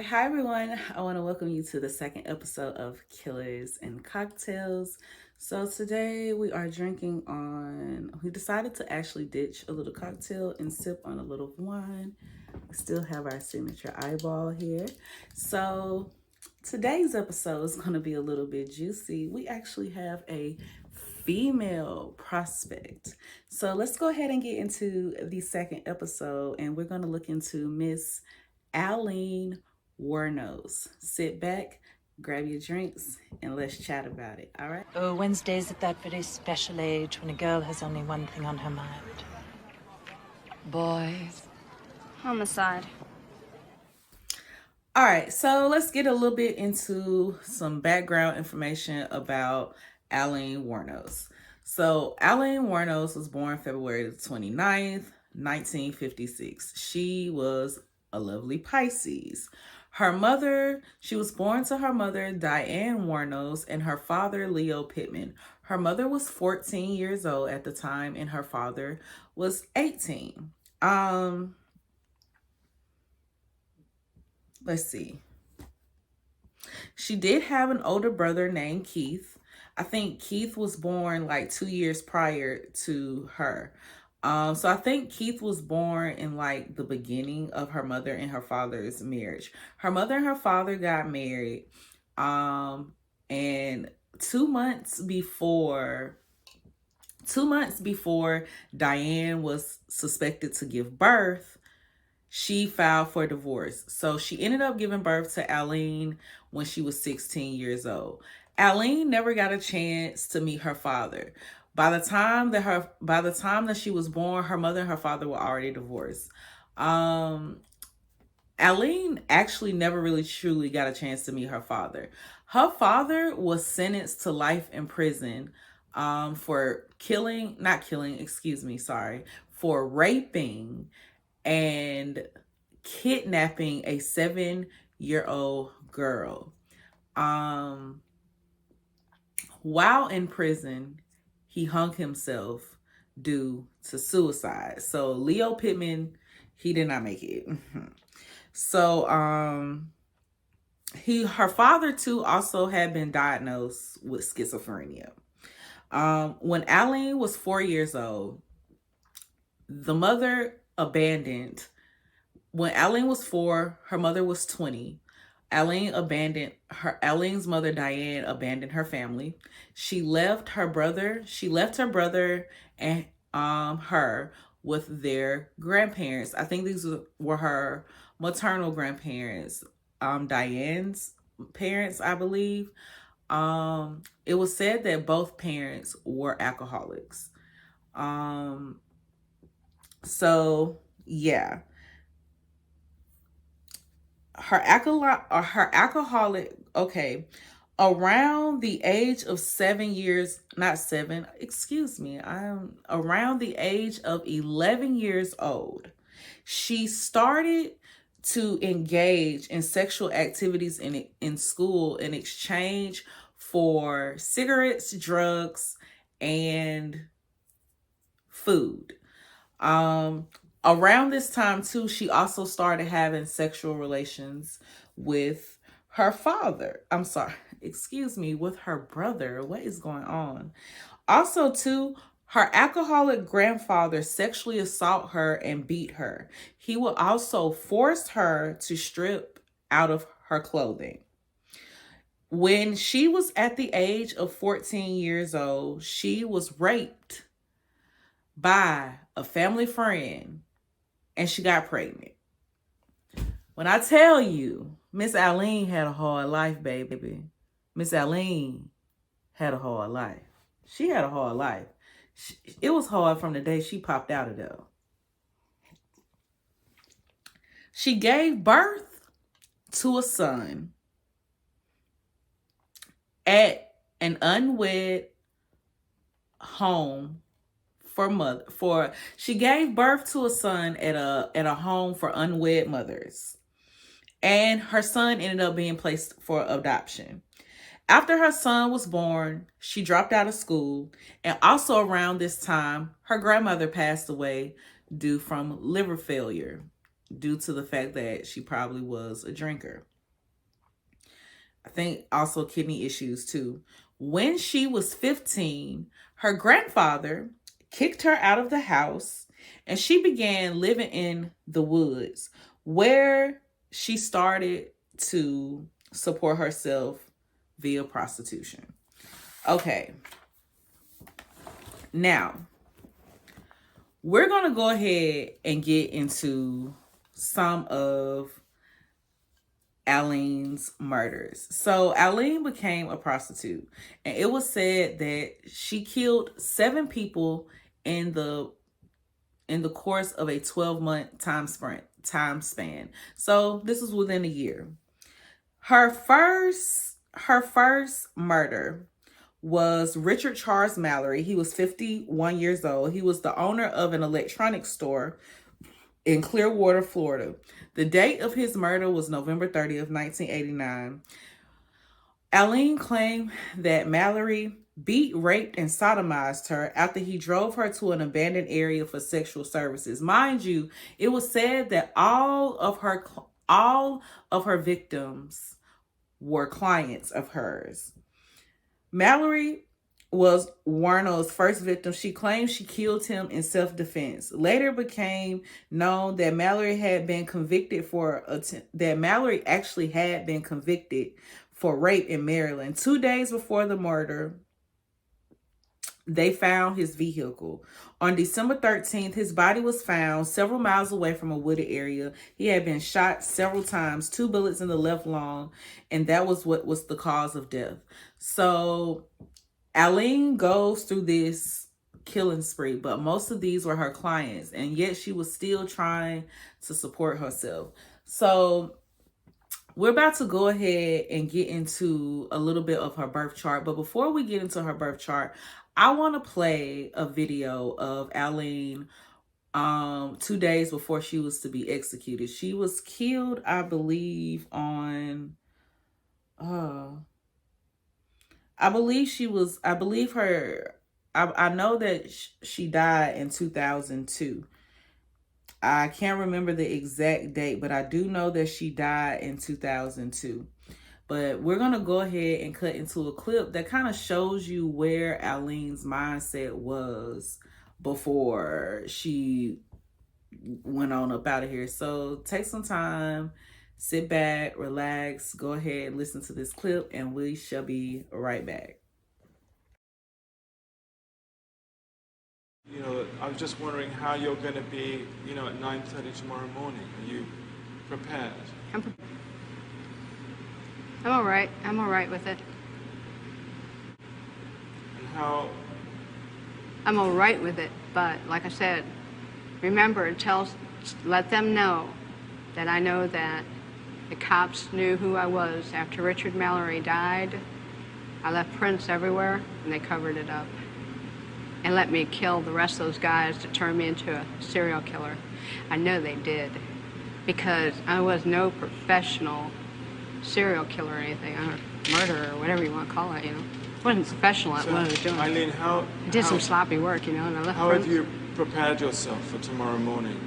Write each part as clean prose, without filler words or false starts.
Hi everyone. I want to welcome you to the second episode of Killers and Cocktails. So today we are we decided to actually ditch a little cocktail and sip on a little wine. We still have our signature eyeball here. So today's episode is going to be a little bit juicy. We actually have a female prospect. So let's go ahead and get into the second episode, and we're going to look into Miss Aileen Wuronos. Sit back, grab your drinks, and let's chat about it, all right? Oh, Wednesday's at that very special age when a girl has only one thing on her mind. Boys. Homicide. All right, so let's get a little bit into some background information about Aileen Wuronos. So Aileen Wuronos was born February 29th, 1956. She was a lovely Pisces. She was born to her mother, Diane Wuronos, and her father, Leo Pittman. Her mother was 14 years old at the time, and her father was 18. Let's see. She did have an older brother named Keith. I think Keith was born like 2 years prior to her. So I think Keith was born in like the beginning of her mother and her father's marriage. Her mother and her father got married. And 2 months before Diane was suspected to give birth, she filed for divorce. So she ended up giving birth to Aileen when she was 16 years old. Aileen never got a chance to meet her father. By the time that she was born, her mother and her father were already divorced. Aileen actually never really truly got a chance to meet her father. Her father was sentenced to life in prison for for raping and kidnapping a 7-year-old girl. While in prison, he hung himself due to suicide. So Leo Pittman, he did not make it. So her father too also had been diagnosed with schizophrenia. When Aileen was 4 years old, the mother abandoned. When Aileen was 4, her mother was 20. Aileen's mother Diane abandoned her family. She left her brother and her with their grandparents. I think these were her maternal grandparents, Diane's parents, I believe. It was said that both parents were alcoholics. So yeah. Around the age of around the age of 11 years old, she started to engage in sexual activities in school in exchange for cigarettes, drugs, and food. Around this time too, she also started having sexual relations with her with her brother. What is going on? Also too, her alcoholic grandfather sexually assaulted her and beat her. He would also force her to strip out of her clothing. When she was at the age of 14 years old, she was raped by a family friend and she got pregnant. When I tell you, Miss Aileen had a hard life, baby. Miss Aileen had a hard life. She had a hard life. It was hard from the day she popped out of there. She gave birth to a son at an unwed home she gave birth to a son at a home for unwed mothers. And her son ended up being placed for adoption. After her son was born, she dropped out of school, and also around this time, her grandmother passed away due from liver failure, due to the fact that she probably was a drinker. I think also kidney issues too. When she was 15, her grandfather kicked her out of the house and she began living in the woods where she started to support herself via prostitution. Okay, now we're going to go ahead and get into some of Aileen's murders. So Aileen became a prostitute, and it was said that she killed 7 people in the course of a 12-month time span. So this was within a year. Her first murder was Richard Charles Mallory. He was 51 years old. He was the owner of an electronics store in Clearwater, Florida. The date of his murder was November 30th, 1989. Aileen claimed that Mallory beat, raped, and sodomized her after he drove her to an abandoned area for sexual services. Mind you, it was said that all of her victims were clients of hers. Mallory was Wuronos' first victim. She claimed she killed him in self-defense. Later became known that Mallory actually had been convicted for rape in Maryland. 2 days before the murder, they found his vehicle. On December 13th, his body was found several miles away from a wooded area. He had been shot several times, 2 bullets in the left lung, and that was what was the cause of death. So Aileen goes through this killing spree, but most of these were her clients, and yet she was still trying to support herself. So we're about to go ahead and get into a little bit of her birth chart, but before we get into her birth chart, I want to play a video of Aileen 2 days before she was to be executed. She was killed, I believe, on I know that she died in 2002. I can't remember the exact date, but I do know that she died in 2002. But we're going to go ahead and cut into a clip that kind of shows you where Aileen's mindset was before she went on up out of here. So take some time, sit back, relax, go ahead and listen to this clip, and we shall be right back. I was just wondering how you're going to be, at 9:30 tomorrow morning. Are you prepared? I'm all right. I'm all right with it. And how... I'm all right with it, but like I said, remember, let them know that I know that the cops knew who I was. After Richard Mallory died, I left prints everywhere, and they covered it up. And let me kill the rest of those guys to turn me into a serial killer. I know they did, because I was no professional serial killer or anything, murderer or whatever you want to call it, I wasn't professional at what I was doing. Aileen, I did some sloppy work, and I left How prints. have you prepared yourself for tomorrow morning?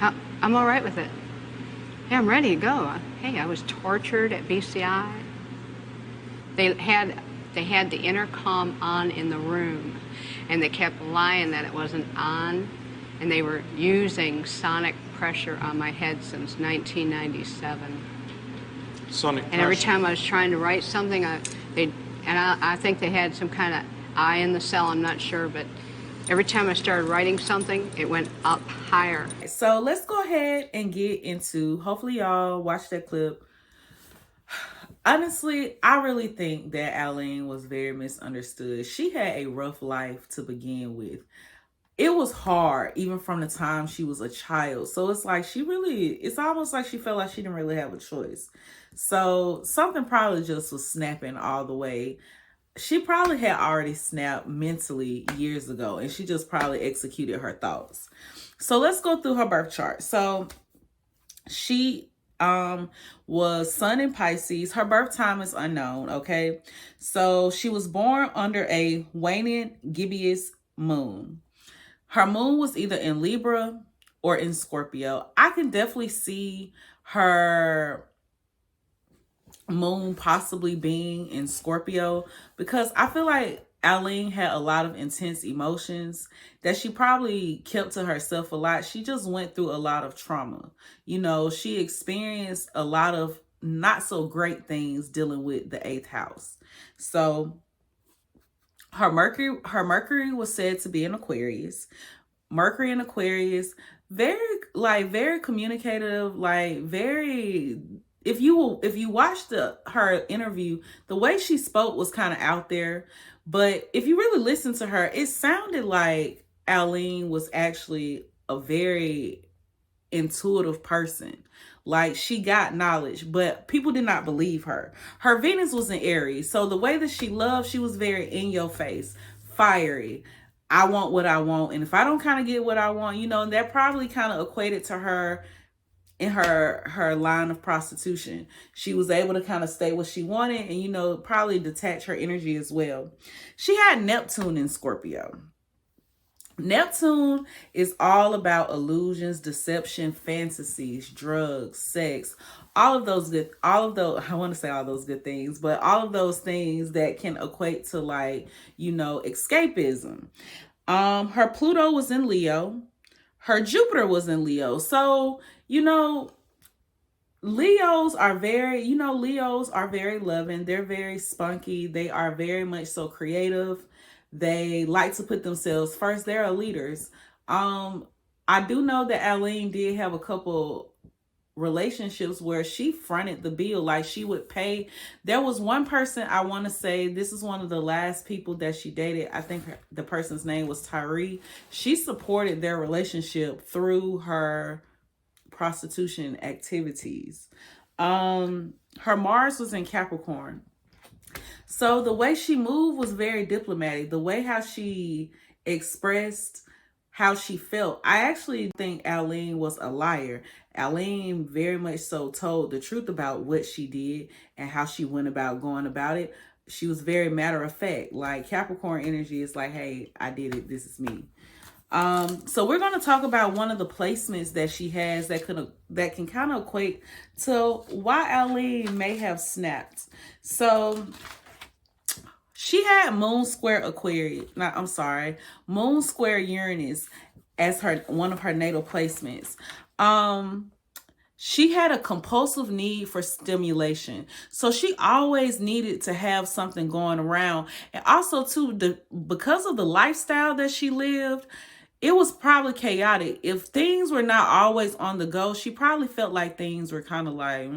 I'm all right with it. Yeah, I'm ready to go. Hey, I was tortured at BCI. They had the intercom on in the room, and they kept lying that it wasn't on, and they were using sonic pressure on my head since 1997. Sonic pressure? And every time I was trying to write something, I think they had some kind of eye in the cell, I'm not sure, but every time I started writing something, it went up higher. So let's go ahead and get into, hopefully y'all watch that clip. Honestly, I really think that Aileen was very misunderstood. She had a rough life to begin with. It was hard, even from the time she was a child. So it's like it's almost like she felt like she didn't really have a choice. So something probably just was snapping all the way. She probably had already snapped mentally years ago, and she just probably executed her thoughts. So let's go through her birth chart. So she was Sun in Pisces. Her birth time is unknown, okay? So she was born under a waning gibbous moon. Her moon was either in Libra or in Scorpio. I can definitely see her moon possibly being in Scorpio, because I feel like Aileen had a lot of intense emotions that she probably kept to herself a lot. She just went through a lot of trauma. You know, she experienced a lot of not so great things dealing with the 8th house. So her Mercury was said to be in Aquarius. Mercury in Aquarius, very communicative, like very, if you watched her interview, the way she spoke was kind of out there, but if you really listen to her, it sounded like Aileen was actually a very intuitive person. Like, she got knowledge, but people did not believe her. Her Venus was in Aries, so the way that she loved, she was very in your face, fiery. I want what I want, and if I don't kind of get what I want, you know, that probably kind of equated to her in her line of prostitution. She was able to kind of stay what she wanted, and, you know, probably detach her energy as well. She had Neptune in Scorpio. Neptune is all about illusions, deception, fantasies, drugs, sex, all of those, I want to say all those good things, but all of those things that can equate to, like, you know, escapism. Her Pluto was in Leo. Her Jupiter was in Leo. So, you know, Leos are very loving. They're very spunky. They are very much so creative. They like to put themselves first. They're leaders. I do know that Aileen did have a couple relationships where she fronted the bill. Like, she would pay. There was one person, I want to say, this is one of the last people that she dated. I think the person's name was Tyree. She supported their relationship through her prostitution activities. Her Mars was in Capricorn. So the way she moved was very diplomatic. The way how she expressed how she felt. I actually think Aileen was a liar. Aileen very much so told the truth about what she did and how she went about going about it. She was very matter of fact. Like, Capricorn energy is like, hey, I did it. This is me. So we're going to talk about one of the placements that she has that can kind of equate to why Aileen may have snapped. So she had Moon square Moon square Uranus as one of her natal placements. She had a compulsive need for stimulation. So she always needed to have something going around. And also too, because of the lifestyle that she lived, it was probably chaotic. If things were not always on the go, she probably felt like things were kind of like,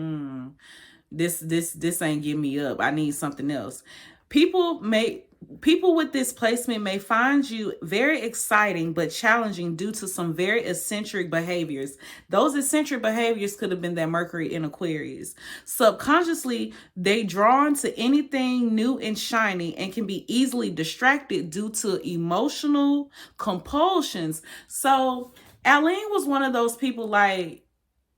this ain't getting me up. I need something else. People with this placement may find you very exciting but challenging due to some very eccentric behaviors. Those eccentric behaviors could have been that Mercury in Aquarius. Subconsciously, they drawn to anything new and shiny and can be easily distracted due to emotional compulsions. So Aileen was one of those people, like,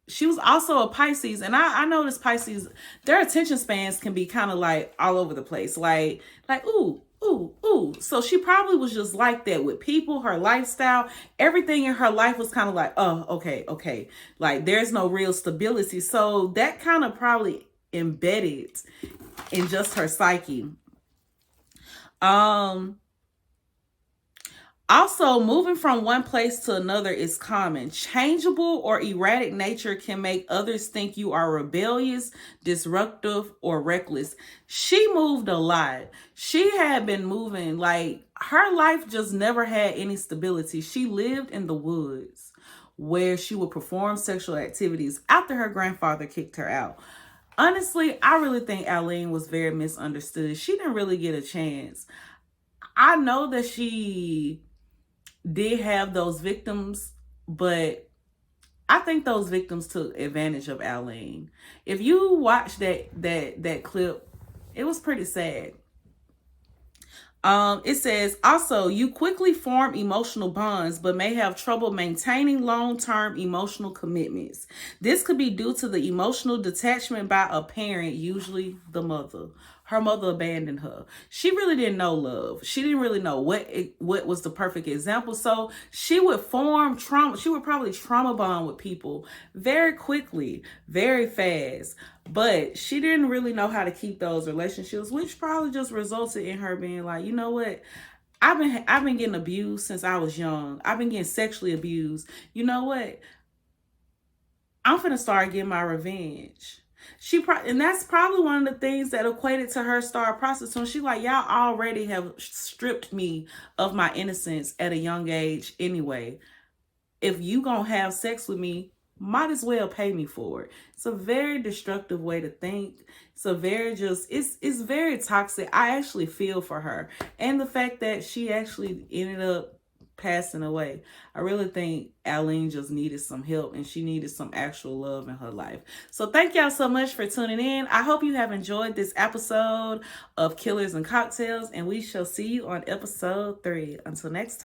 she was also a Pisces, and I noticed Pisces, their attention spans can be kind of like all over the place, like ooh. So she probably was just like that with people, her lifestyle, everything in her life was kind of like, oh, okay. Like, there's no real stability. So that kind of probably embedded in just her psyche. Also, moving from one place to another is common. Changeable or erratic nature can make others think you are rebellious, disruptive, or reckless. She moved a lot. She had been moving, like, her life just never had any stability. She lived in the woods where she would perform sexual activities after her grandfather kicked her out. Honestly, I really think Aileen was very misunderstood. She didn't really get a chance. I know that she did have those victims, but I think those victims took advantage of Aileen. If you watch that clip, it was pretty sad. It says, also, you quickly form emotional bonds, but may have trouble maintaining long-term emotional commitments. This could be due to the emotional detachment by a parent, usually the mother. her mother abandoned her. She really didn't know love. She didn't really know what was the perfect example. So she would form trauma. She would probably trauma bond with people very quickly, very fast. But she didn't really know how to keep those relationships, which probably just resulted in her being like, you know what? I've been getting abused since I was young. I've been getting sexually abused. You know what? I'm finna start getting my revenge. And that's probably one of the things that equated to her start prostituting. She like, y'all already have stripped me of my innocence at a young age anyway. If you gonna have sex with me, might as well pay me for it. It's a very destructive way to think. It's a very it's very toxic. I actually feel for her. And the fact that she actually ended up passing away. I really think Aileen just needed some help, and she needed some actual love in her life. So thank y'all so much for tuning in. I hope you have enjoyed this episode of Killers and Kocktails, and we shall see you on episode 3. Until next time.